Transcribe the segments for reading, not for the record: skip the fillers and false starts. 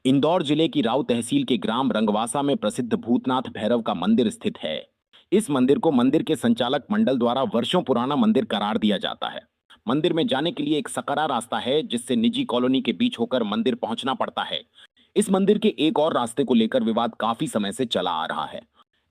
इंदौर जिले की राव तहसील के ग्राम रंगवासा में प्रसिद्ध भूतनाथ भैरव का मंदिर स्थित है। इस मंदिर को मंदिर के संचालक मंडल द्वारा वर्षों पुराना मंदिर करार दिया जाता है। मंदिर में जाने के लिए एक सकरा रास्ता है जिससे निजी कॉलोनी के बीच होकर मंदिर पहुंचना पड़ता है। इस मंदिर के एक और रास्ते को लेकर विवाद काफी समय से चला आ रहा है।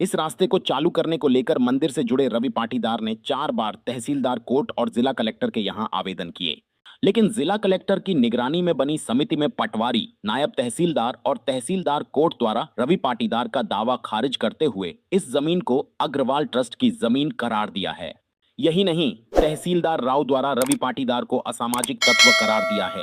इस रास्ते को चालू करने को लेकर मंदिर से जुड़े रवि पाटीदार ने 4 बार तहसीलदार कोर्ट और जिला कलेक्टर के यहां आवेदन किए, लेकिन जिला कलेक्टर की निगरानी में बनी समिति में पटवारी, नायब तहसीलदार और तहसीलदार कोर्ट द्वारा रवि पाटीदार का दावा खारिज करते हुए इस जमीन को अग्रवाल ट्रस्ट की जमीन करार दिया है। यही नहीं, तहसीलदार राव द्वारा रवि पाटीदार को असामाजिक तत्व करार दिया है।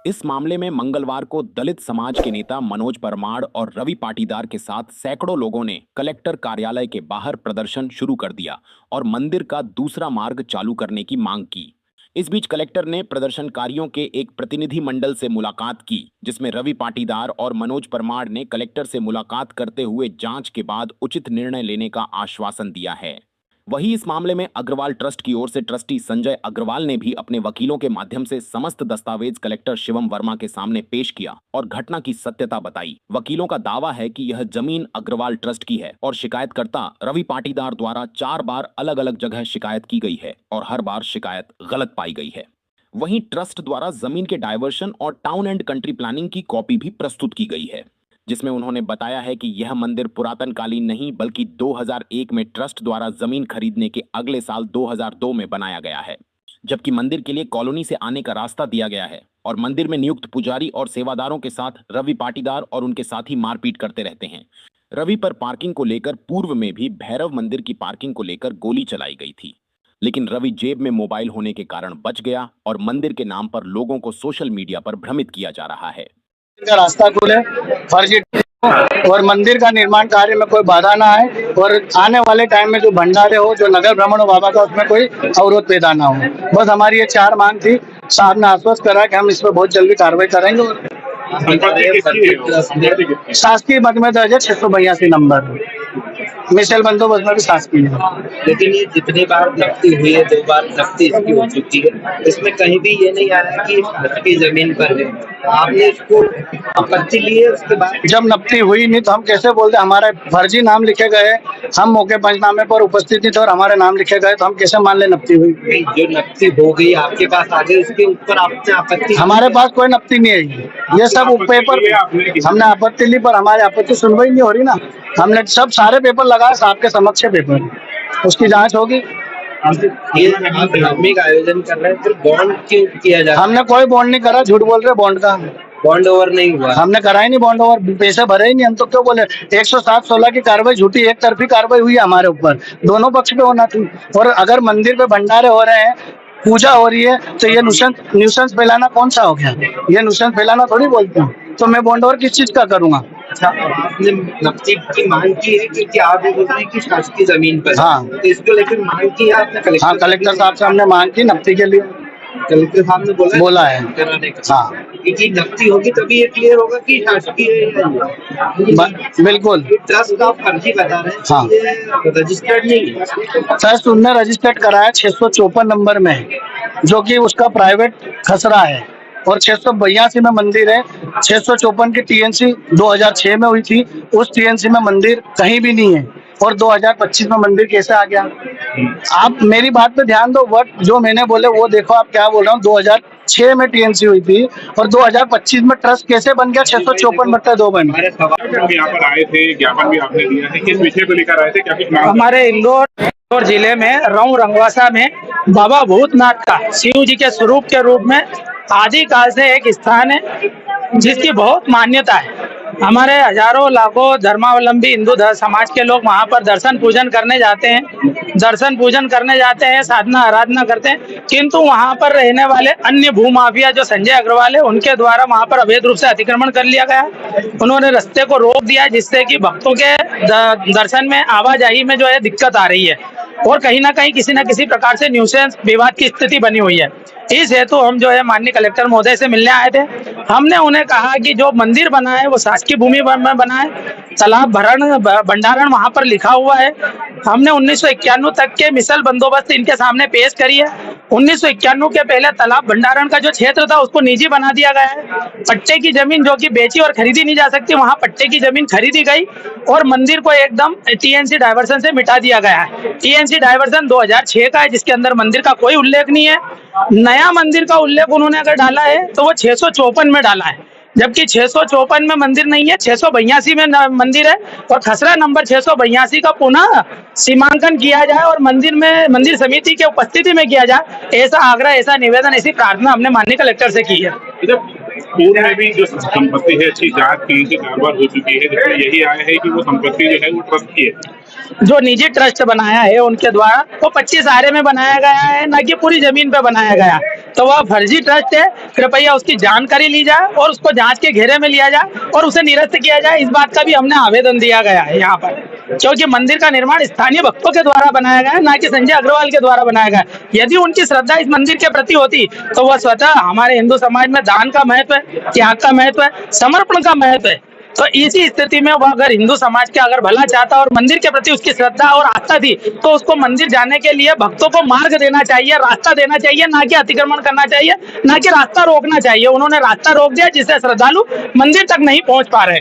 इस मामले में मंगलवार को दलित समाज के नेता मनोज परमार और रवि पाटीदार के साथ सैकड़ों लोगों ने कलेक्टर कार्यालय के बाहर प्रदर्शन शुरू कर दिया और मंदिर का दूसरा मार्ग चालू करने की मांग की। इस बीच कलेक्टर ने प्रदर्शनकारियों के एक प्रतिनिधि मंडल से मुलाकात की, जिसमें रवि पाटीदार और मनोज परमार ने कलेक्टर से मुलाकात करते हुए जांच के बाद उचित निर्णय लेने का आश्वासन दिया है। वहीं इस मामले में अग्रवाल ट्रस्ट की ओर से ट्रस्टी संजय अग्रवाल ने भी अपने वकीलों के माध्यम से समस्त दस्तावेज कलेक्टर शिवम वर्मा के सामने पेश किया और घटना की सत्यता बताई। वकीलों का दावा है कि यह जमीन अग्रवाल ट्रस्ट की है और शिकायतकर्ता रवि पाटीदार द्वारा 4 बार अलग अलग जगह शिकायत की गई है और हर बार शिकायत गलत पाई गई है। वहीं ट्रस्ट द्वारा जमीन के डायवर्शन और टाउन एंड कंट्री प्लानिंग की कॉपी भी प्रस्तुत की गई है, जिसमें उन्होंने बताया है कि यह मंदिर पुरातन कालीन नहीं बल्कि 2001 में ट्रस्ट द्वारा जमीन खरीदने के अगले साल 2002 में बनाया गया है, जबकि मंदिर के लिए कॉलोनी से आने का रास्ता दिया गया है और मंदिर में नियुक्त पुजारी और सेवादारों के साथ रवि पाटीदार और उनके साथी मारपीट करते रहते हैं। रवि पर पार्किंग को लेकर पूर्व में भी भैरव मंदिर की पार्किंग को लेकर गोली चलाई गई थी, लेकिन रवि जेब में मोबाइल होने के कारण बच गया और मंदिर के नाम पर लोगों को सोशल मीडिया पर भ्रमित किया जा रहा है। का रास्ता खुले, फर्जी और मंदिर का निर्माण कार्य में कोई बाधा ना आए और आने वाले टाइम में जो भंडारे हो, जो नगर भ्रमण हो बाबा का, उसमें कोई अवरोध पैदा ना हो। बस हमारी ये 4 मांग थी। साहब ने आश्वस्त करा कि हम इस पर बहुत जल्दी कार्रवाई करेंगे। शासकीय मद में दर्ज है 682 नंबर, मिसाइल बंदोबस्त में भी शासकीय है। लेकिन ये जितनी बार नफ्ती हुई है, 2 बार नफ्ती इसकी हो चुकी है, इसमें कहीं भी ये नहीं आया कि नफ्ती जमीन पर है। आपने इसको आपत्ति ली है, उसके बाद जब नफ्ती हुई नहीं तो हम कैसे बोलते? हमारे फर्जी नाम लिखे गए, हम मौके पंचनामे पर उपस्थित नहीं थे और हमारे नाम लिखे गए, तो हम कैसे मान ले नफ्ती हुई? जो नफ्ती हो गई आपके पास आ गई, उसके ऊपर आपने आपत्ति? हमारे पास कोई नफ्ती नहीं है। ये सब पेपर हमने आपत्ति ली, पर हमारी आपत्ति सुनवाई नहीं हो रही ना। हमने सब सारे पेपर लगाए, आपके समक्ष पेपर, उसकी जांच होगी। ये धार्मिक आयोजन कर रहे हैं, फिर बॉन्ड क्यों किया जा रहा है? हमने कोई बॉन्ड नहीं करा, झूठ बोल रहे। बॉन्ड का बॉन्ड ओवर नहीं हुआ, हमने करा ही नहीं। बॉन्ड ओवर पैसे भरे ही नहीं, हम तो क्यों बोले? 107-16 की कार्रवाई झूठी, एक तरफी कार्रवाई हुई है हमारे ऊपर, दोनों पक्ष पे होना थी। और अगर मंदिर पे भंडारे हो रहे हैं, पूजा हो रही है, तो ये न्यूसेंस फैलाना कौन सा हो गया? ये न्यूसेंस फैलाना थोड़ी बोलते हैं। तो मैं बॉन्ड ओवर किस चीज का करूंगा? अच्छा, आपने नफ्ती की मांग की है क्योंकि आप ये बोल रहे हैं कि शासकीय जमीन पर, हाँ, तो इसको लेकर मांग की है आपने कलेक्टर? हाँ, कलेक्टर साहब से हमने मांग की नफ्ती के लिए। कलेक्टर साहब ने बोला है कराने का। हाँ, क्योंकि नफ्ती होगी तभी ये क्लियर होगा कि शासकीय है। बिल्कुल। ट्रस्ट का फर्जी बता रहे हैं। हाँ, रजिस्टर्ड नहीं है। ट्रस्ट उनने रजिस्टर्ड कराया 654 नंबर में, जो कि उसका प्राइवेट खसरा है, और 682 में मंदिर है। 654 की टीएनसी 2006 में हुई थी, उस टीएनसी में मंदिर कहीं भी नहीं है, और 2025 में मंदिर कैसे आ गया? आप मेरी बात पे ध्यान दो, वर्ड जो मैंने बोले वो देखो, आप क्या बोल रहा हूँ। 2006 में टीएनसी हुई थी और 2025 में ट्रस्ट कैसे बन गया? 654/2 बन गया। यहाँ पर आए थे, ज्ञापन भी आपने दिया है, किस विषय को लेकर आए थे, क्या कुछ मांग? हमारे इंदौर जिले में राव रंगवासा में बाबा भूतनाथ का शिव जी के स्वरूप के रूप में आदिकाल से एक स्थान है जिसकी बहुत मान्यता है। हमारे हजारों लाखों धर्मावलंबी हिंदू समाज के लोग वहाँ पर दर्शन पूजन करने जाते हैं, साधना आराधना करते हैं, किंतु वहाँ पर रहने वाले अन्य भूमाफिया जो संजय अग्रवाल है, उनके द्वारा वहाँ पर अवैध रूप से अतिक्रमण कर लिया गया। उन्होंने रास्ते को रोक दिया, जिससे कि भक्तों के दर्शन में, आवाजाही में जो है दिक्कत आ रही है, और कहीं ना कहीं किसी न किसी प्रकार से न्यूसेंस विवाद की स्थिति बनी हुई है। इस हेतु हम जो है माननीय कलेक्टर महोदय से मिलने आए थे हमने उन्हें कहा कि जो मंदिर बना है वो शासकीय भूमि में बना है, तालाब भंडारण वहां पर लिखा हुआ है। हमने 1991 तक के मिसल बंदोबस्त इनके सामने पेश करी है। 1991 के पहले तालाब भंडारण का जो क्षेत्र था उसको निजी बना दिया गया है। पट्टे की जमीन जो कि बेची और खरीदी नहीं जा सकती, वहां पट्टे की जमीन खरीदी गई और मंदिर को एकदम टीएनसी डायवर्सन से मिटा दिया गया है। टीएनसी डायवर्सन 2006 का है, जिसके अंदर मंदिर का कोई उल्लेख नहीं है। नया मंदिर का उल्लेख उन्होंने अगर डाला है तो वो 654 में डाला है, जबकि 654 में मंदिर नहीं है, 682 में मंदिर है। और खसरा नंबर 682 का पुनः सीमांकन किया जाए और मंदिर समिति के उपस्थिति में किया जाए, ऐसा आग्रह, ऐसा निवेदन, ऐसी प्रार्थना हमने माननीय कलेक्टर से की है। पूर्व में भी जो संपत्ति है अच्छी जांच की बार हो चुकी है, जिसमें यही आया है कि वो संपत्ति जो है वो ट्रस्ट की है। जो निजी ट्रस्ट बनाया है उनके द्वारा वो 25 आरे में बनाया गया है, न कि पूरी जमीन पे बनाया गया, तो वह फर्जी ट्रस्ट है। कृपया उसकी जानकारी ली जाए और उसको जांच के घेरे में लिया जाए और उसे निरस्त किया जाए। इस बात का भी हमने आवेदन दिया गया है यहाँ पर, क्योंकि मंदिर का निर्माण स्थानीय भक्तों के द्वारा बनाया गया है, न कि संजय अग्रवाल के द्वारा बनाया गया है। यदि उनकी श्रद्धा इस मंदिर के प्रति होती तो वह स्वतः हमारे हिंदू समाज में दान का महत्व है, त्याग का महत्व है, समर्पण का महत्व है। तो इसी स्थिति में वह अगर हिंदू समाज के अगर भला चाहता और मंदिर के प्रति उसकी श्रद्धा और आस्था थी, तो उसको मंदिर जाने के लिए भक्तों को मार्ग देना चाहिए, रास्ता देना चाहिए, ना कि अतिक्रमण करना चाहिए, ना कि रास्ता रोकना चाहिए। उन्होंने रास्ता रोक दिया जिससे श्रद्धालु मंदिर तक नहीं पहुंच पा रहे।